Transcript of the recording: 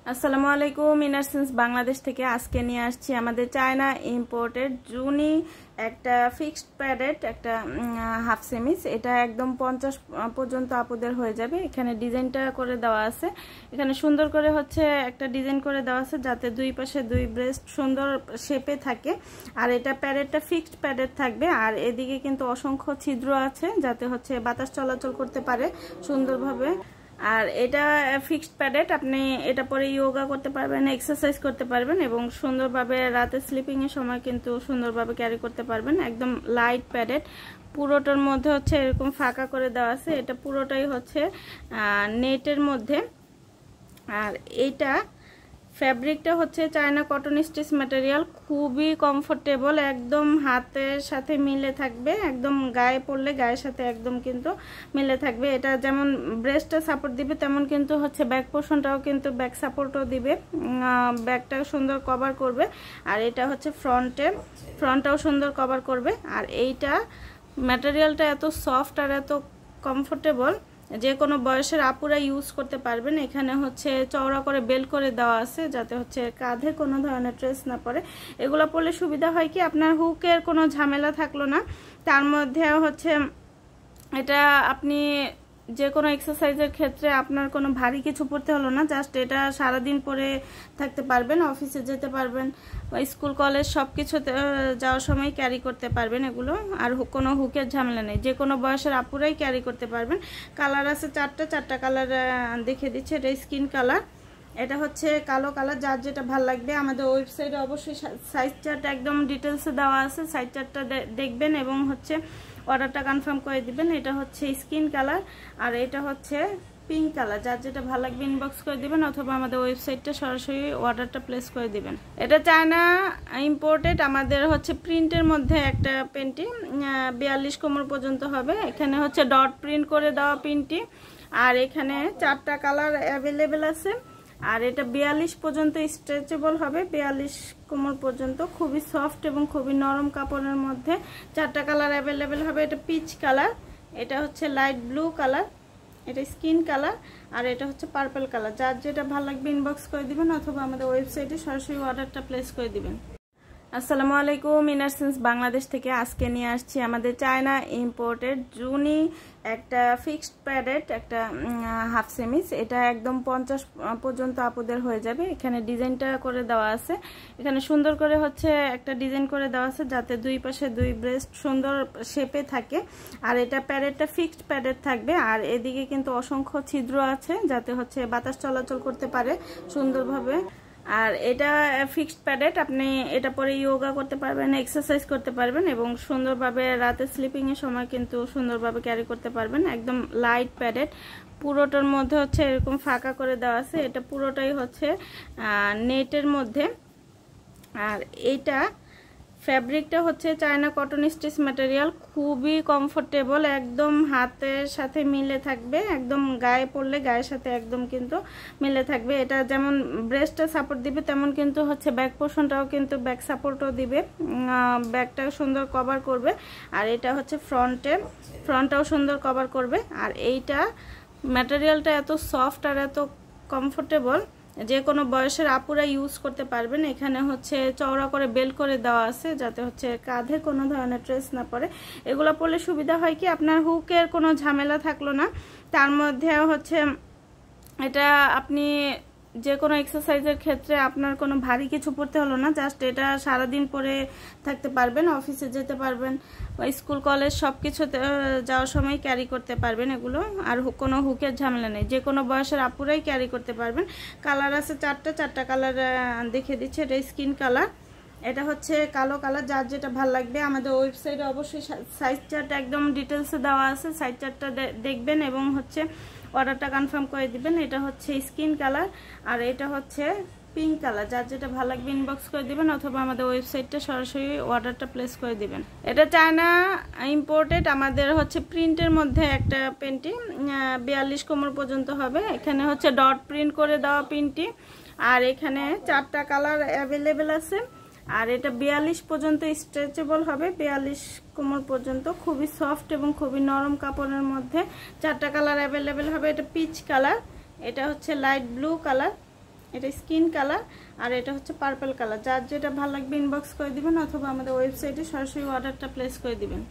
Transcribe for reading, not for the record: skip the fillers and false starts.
আসসালামু আলাইকুম। ইনারসেন্স বাংলাদেশ থেকে আজকে নিয়ে আসছি আমাদের চায়না ইম্পোর্টেড জুনি একটা ফিক্সড প্যাডেড একটা হাফ সেমিস। এটা একদম 50 পর্যন্ত আপুদের হয়ে যাবে। এখানে ডিজাইনটা করে দেওয়া আছে, এখানে সুন্দর করে হচ্ছে একটা ডিজাইন করে দেওয়া আছে যাতে দুই পাশে দুই ব্রেস্ট সুন্দর শেপে থাকে। আর এটা প্যাডেডটা ফিক্সড প্যাডেড থাকবে, আর এদিকে কিন্তু অসংখ্য ছিদ্র আছে যাতে হচ্ছে বাতাস চলাচল করতে পারে সুন্দরভাবে। আর এটা ফিক্সড প্যাডেড, আপনি এটা পরে যোগা করতে পারবেন, এক্সারসাইজ করতে পারবেন এবং সুন্দরভাবে রাতে স্লিপিং এর সময় কিন্তু সুন্দরভাবে ক্যারি করতে পারবেন। একদম লাইট প্যাডেড, পুরোটার মধ্যে হচ্ছে এরকম ফাঁকা করে দেওয়া আছে। এটা পুরোটাই হচ্ছে নেটের মধ্যে। আর এইটা ফ্যাব্রিকটা হচ্ছে চায়না কটন স্টিচ ম্যাটেরিয়াল, খুবই কমফোর্টেবল, একদম হাতের সাথে মিলে থাকবে, একদম গায়ে পরলে গায়ের সাথে একদম কিন্তু মিলে থাকবে। এটা যেমন ব্রেস্টটা সাপোর্ট দিবে তেমন কিন্তু হচ্ছে ব্যাক পোর্শনটাও কিন্তু ব্যাক সাপোর্টও দিবে, ব্যাকটাও সুন্দর কভার করবে। আর এটা হচ্ছে ফ্রন্টটাও সুন্দর কভার করবে। আর এইটা ম্যাটেরিয়ালটা এত সফট আর এত কমফোর্টেবল, যে কোনো বয়সের আপুরা ইউজ করতে পারবেন। এখানে হচ্ছে চওড়া করে বেল্ট করে দেওয়া আছে যাতে হচ্ছে কাঁধে কোনো ধরনের ট্রেস না পড়ে। এগুলো পরলে সুবিধা হয় কি, আপনার হুকের কোনো ঝামেলা থাকলো না। তার মধ্যে হচ্ছে এটা আপনি যে কোনো এক্সারসাইজের ক্ষেত্রে আপনার কোনো ভারী কিছু পড়তে হলো না, জাস্ট এটা সারাদিন পরে থাকতে পারবেন, অফিসে যেতে পারবেন, স্কুল কলেজ সব কিছু যাওয়ার সময় ক্যারি করতে পারবেন এগুলো। আর কোনো হুকের ঝামেলা নেই, যে কোনো বয়সের আপুরাই ক্যারি করতে পারবেন। কালার আছে চারটা কালার দেখিয়ে দিচ্ছে। এটা স্কিন কালার, এটা হচ্ছে কালো কালার, যার যেটা ভালো লাগবে। আমাদের ওয়েবসাইটে অবশ্যই সাইজ চার্ট একদম ডিটেলসে দেওয়া আছে, সাইজ চার্টটা দেখবেন এবং হচ্ছে অর্ডারটা কনফার্ম করে দিবেন। এটা হচ্ছে স্কিন কালার আর এটা হচ্ছে পিঙ্ক কালার, যার যেটা ভালো লাগবে ইনবক্স করে দিবেন অথবা আমাদের ওয়েবসাইটটা সরাসরি অর্ডারটা প্লেস করে দিবেন। এটা চায়না ইম্পোর্টেড, আমাদের হচ্ছে প্রিন্টের মধ্যে একটা পেন্টি 42 কোমর পর্যন্ত হবে। এখানে হচ্ছে ডট প্রিন্ট করে দেওয়া প্রিন্টটি, আর এখানে 4টা কালার অ্যাভেলেবেল আছে। আর এটা 42 পর্যন্ত স্ট্রেচেবল হবে, 42 কোমর পর্যন্ত, খুবই সফট এবং খুবই নরম কাপড়ের মধ্যে। 4টা কালার অ্যাভেলেবেল হবে। এটা পিচ কালার, এটা হচ্ছে লাইট ব্লু কালার, এটা স্কিন কালার আর এটা হচ্ছে পার্পল কালার। যার যেটা ভালো লাগবে ইনবক্স করে দিবেন অথবা আমাদের ওয়েবসাইটে সরাসরি অর্ডারটা প্লেস করে দিবেন। আসসালামু আলাইকুম। ইনারসেন্স বাংলাদেশ থেকে আজকে নিয়ে আসছি আমাদের চায়না ইম্পোর্টেড জুনি একটা ফিক্সড প্যাডেড একটা হাফ সেমিস। এটা একদম 50 পর্যন্ত আপুদের হয়ে যাবে। এখানে ডিজাইনটা করে দেওয়া আছে, এখানে সুন্দর করে হচ্ছে একটা ডিজাইন করে দেওয়া আছে যাতে দুই পাশে দুই ব্রেস্ট সুন্দর শেপে থাকে। আর এটা প্যাডেডটা ফিক্সড প্যাডেড থাকবে, আর এদিকে কিন্তু অসংখ্য ছিদ্র আছে যাতে হচ্ছে বাতাস চলাচল করতে পারে সুন্দরভাবে। আর এটা ফিক্সড প্যাডেড, আপনি এটা পরে যোগা করতে পারবেন, এক্সারসাইজ করতে পারবেন এবং সুন্দরভাবে রাতে স্লিপিং এর সময় কিন্তু সুন্দরভাবে ক্যারি করতে পারবেন। একদম লাইট প্যাডেড, পুরোটার মধ্যে হচ্ছে এরকম ফাঁকা করে দেওয়া আছে। এটা পুরোটাই হচ্ছে নেটের মধ্যে। আর এইটা ফ্যাব্রিকটা হচ্ছে চায়না কটন স্টিচ ম্যাটেরিয়াল, খুবই কমফোর্টেবল, একদম হাতের সাথে মিলে থাকবে, একদম গায়ে পরলে গায়ের সাথে একদম কিন্তু মিলে থাকবে। এটা যেমন ব্রেস্টটা সাপোর্ট দিবে তেমন কিন্তু হচ্ছে ব্যাক পোর্শনটাও কিন্তু ব্যাক সাপোর্টও দিবে, ব্যাকটা সুন্দর কভার করবে। আর এটা হচ্ছে ফ্রন্টটাও সুন্দর কভার করবে। আর এইটা ম্যাটেরিয়ালটা এত সফট আর এত কমফোর্টেবল, যে কোনো বয়সের আপুরা ইউজ করতে পারবেন। এখানে হচ্ছে চওড়া করে বেল্ট করে দেওয়া আছে যাতে হচ্ছে কাঁধে কোনো ধরনের ট্রেস না পড়ে। এগুলো পরলে সুবিধা হয় কি, আপনার হুকের কোনো ঝামেলা থাকলো না। তার মধ্যে হচ্ছে এটা আপনি যে কোনো এক্সারসাইজের ক্ষেত্রে আপনার কোনো ভারী কিছু পড়তে হলো না, জাস্ট এটা সারাদিন পরে থাকতে পারবেন, অফিসে যেতে পারবেন, স্কুল কলেজ সব কিছু যাওয়ার সময় ক্যারি করতে পারবেন এগুলো। আর কোনো হুকের ঝামেলা নেই, যে কোনো বয়সের আপুরাই ক্যারি করতে পারবেন। কালার আছে চারটা কালার দেখিয়ে দিচ্ছে। এটা স্কিন কালার, এটা হচ্ছে কালো কালার, যার যেটা ভালো লাগবে। আমাদের ওয়েবসাইটে অবশ্যই সাইজ চার্ট একদম ডিটেলসে দেওয়া আছে, সাইজ চার্টটা দেখবেন এবং হচ্ছে অর্ডারটা কনফার্ম করে দিবেন। এটা হচ্ছে স্কিন কালার আর এটা হচ্ছে পিঙ্ক কালার, যার যেটা ভালো লাগবে ইনবক্স করে দিবেন অথবা আমাদের ওয়েবসাইটটা সরাসরি অর্ডারটা প্লেস করে দিবেন। এটা চায়না ইম্পোর্টেড, আমাদের হচ্ছে প্রিন্টের মধ্যে একটা পেন্টি 42 কোমর পর্যন্ত হবে। এখানে হচ্ছে ডট প্রিন্ট করে দেওয়া প্রিন্টটি, আর এখানে 4টা কালার অ্যাভেলেবেল আছে। আর এটা 42 পর্যন্ত স্ট্রেচেবল হবে, 42 কোমর পর্যন্ত, খুবই সফট এবং খুবই নরম কাপড়ের মধ্যে। 4টা কালার অ্যাভেলেবেল হবে। এটা পিচ কালার, এটা হচ্ছে লাইট ব্লু কালার, এটা স্কিন কালার আর এটা হচ্ছে পার্পল কালার। যার যেটা ভালো লাগবে ইনবক্স করে দিবেন অথবা আমাদের ওয়েবসাইটে সরাসরি অর্ডারটা প্লেস করে দিবেন।